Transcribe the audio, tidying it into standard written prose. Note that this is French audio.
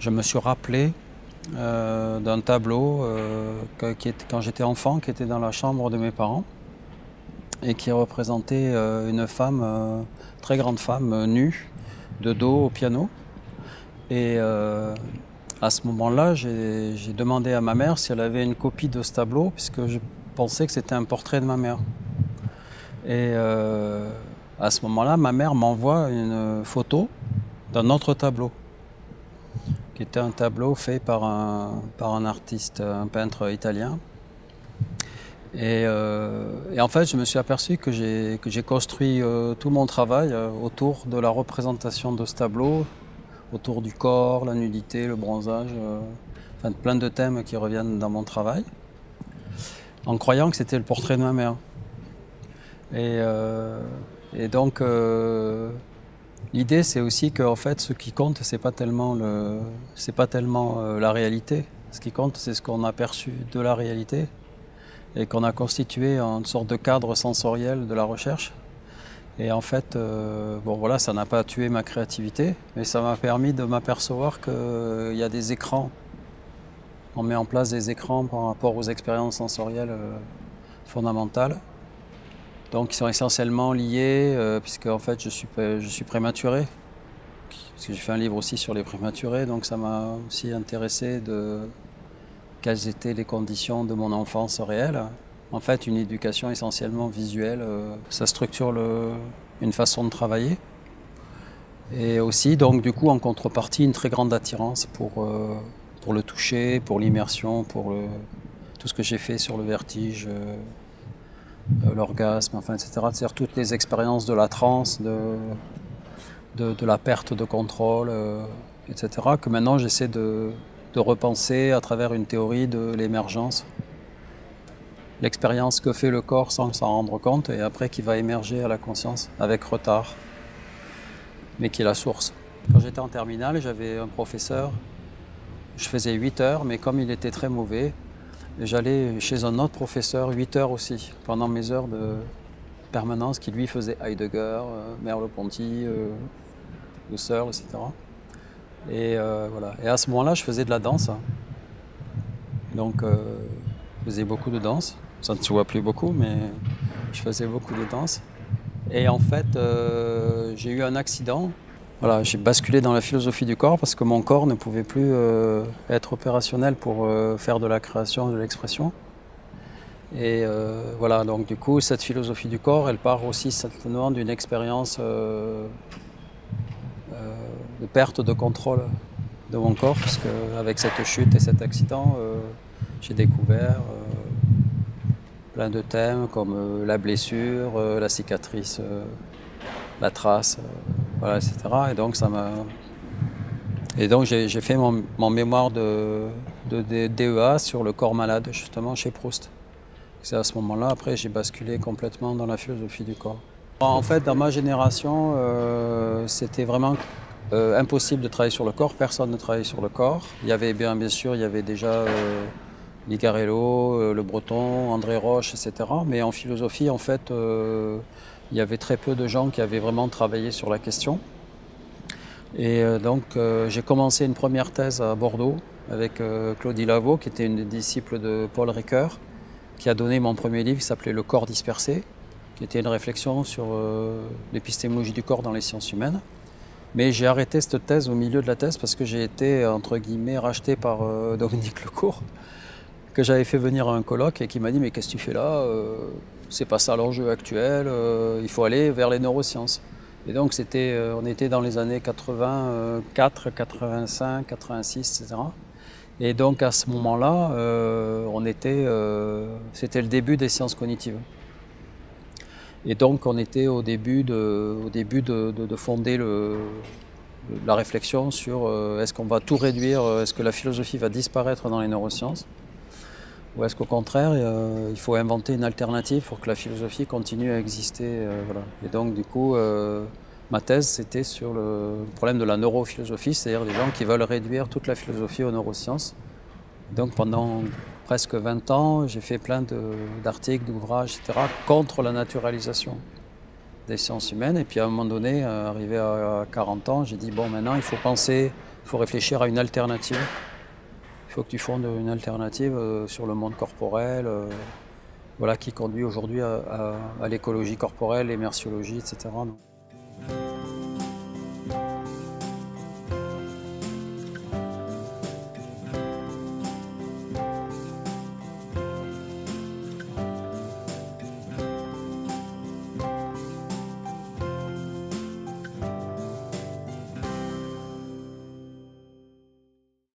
je me suis rappelé d'un tableau quand j'étais enfant, qui était dans la chambre de mes parents et qui représentait une femme, très grande femme, nue, de dos au piano. Et à ce moment-là, j'ai demandé à ma mère si elle avait une copie de ce tableau, puisque je pensais que c'était un portrait de ma mère. Et à ce moment-là, ma mère m'envoie une photo d'un autre tableau, qui était un tableau fait par un artiste, un peintre italien. Et en fait, je me suis aperçu que j'ai construit tout mon travail autour de la représentation de ce tableau, autour du corps, la nudité, le bronzage, enfin plein de thèmes qui reviennent dans mon travail, en croyant que c'était le portrait de ma mère. Et donc, l'idée, c'est aussi que en fait, ce qui compte, c'est pas tellement la réalité. Ce qui compte, c'est ce qu'on a perçu de la réalité et qu'on a constitué en une sorte de cadre sensoriel de la recherche. Et en fait, bon voilà, ça n'a pas tué ma créativité, mais ça m'a permis de m'apercevoir qu'il y a des écrans. On met en place des écrans par rapport aux expériences sensorielles fondamentales. Donc, ils sont essentiellement liés, puisque en fait, je suis prématuré, parce que j'ai fait un livre aussi sur les prématurés, donc ça m'a aussi intéressé de quelles étaient les conditions de mon enfance réelle. En fait, une éducation essentiellement visuelle, ça structure une façon de travailler. Et aussi, donc, du coup, en contrepartie, une très grande attirance pour le toucher, pour l'immersion, pour tout ce que j'ai fait sur le vertige, l'orgasme, enfin, etc. C'est-à-dire toutes les expériences de la transe, de la perte de contrôle, etc. que maintenant j'essaie de repenser à travers une théorie de l'émergence. L'expérience que fait le corps sans s'en rendre compte et après qui va émerger à la conscience avec retard, mais qui est la source. Quand j'étais en terminale, j'avais un professeur, je faisais 8 heures, mais comme il était très mauvais, j'allais chez un autre professeur 8 heures aussi, pendant mes heures de permanence, qui lui faisait Heidegger, Merleau-Ponty, Husserl, etc. Et voilà. Et à ce moment-là, je faisais de la danse. Donc, je faisais beaucoup de danse. Ça ne se voit plus beaucoup, mais je faisais beaucoup de danse. Et en fait, j'ai eu un accident. Voilà, j'ai basculé dans la philosophie du corps parce que mon corps ne pouvait plus être opérationnel pour faire de la création, de l'expression. Et voilà, donc du coup, cette philosophie du corps, elle part aussi certainement d'une expérience de perte de contrôle de mon corps, puisque avec cette chute et cet accident, j'ai découvert plein de thèmes comme la blessure, la cicatrice, la trace, voilà, etc. Et donc j'ai fait mon mémoire de DEA sur le corps malade, justement chez Proust. C'est à ce moment-là, après, j'ai basculé complètement dans la philosophie du corps. En fait, dans ma génération, c'était vraiment impossible de travailler sur le corps. Personne ne travaillait sur le corps. Il y avait bien sûr, il y avait déjà Ligarello, Le Breton, André Roche, etc. Mais en philosophie, en fait, il y avait très peu de gens qui avaient vraiment travaillé sur la question. Et donc, j'ai commencé une première thèse à Bordeaux avec Claudie Lavaux, qui était une disciple de Paul Ricoeur, qui a donné mon premier livre qui s'appelait Le corps dispersé, qui était une réflexion sur l'épistémologie du corps dans les sciences humaines. Mais j'ai arrêté cette thèse au milieu de la thèse parce que j'ai été, entre guillemets, racheté par Dominique Lecourt, que j'avais fait venir à un colloque et qui m'a dit « Mais qu'est-ce que tu fais là c'est pas ça l'enjeu actuel, il faut aller vers les neurosciences ». Et donc on était dans les années 84, 85, 86, etc. Et donc à ce moment-là, c'était le début des sciences cognitives. Et donc on était au début de fonder la réflexion sur est-ce qu'on va tout réduire, est-ce que la philosophie va disparaître dans les neurosciences, ou est-ce qu'au contraire il faut inventer une alternative pour que la philosophie continue à exister. Voilà. Et donc du coup, ma thèse c'était sur le problème de la neurophilosophie, c'est-à-dire des gens qui veulent réduire toute la philosophie aux neurosciences. Donc pendant presque 20 ans, j'ai fait plein d'articles, d'ouvrages, etc., contre la naturalisation des sciences humaines. Et puis à un moment donné, arrivé à 40 ans, j'ai dit, bon, maintenant il faut penser Il faut réfléchir à une alternative. Il faut que tu fondes une alternative sur le monde corporel, voilà, qui conduit aujourd'hui à l'écologie corporelle, l'émersiologie, etc.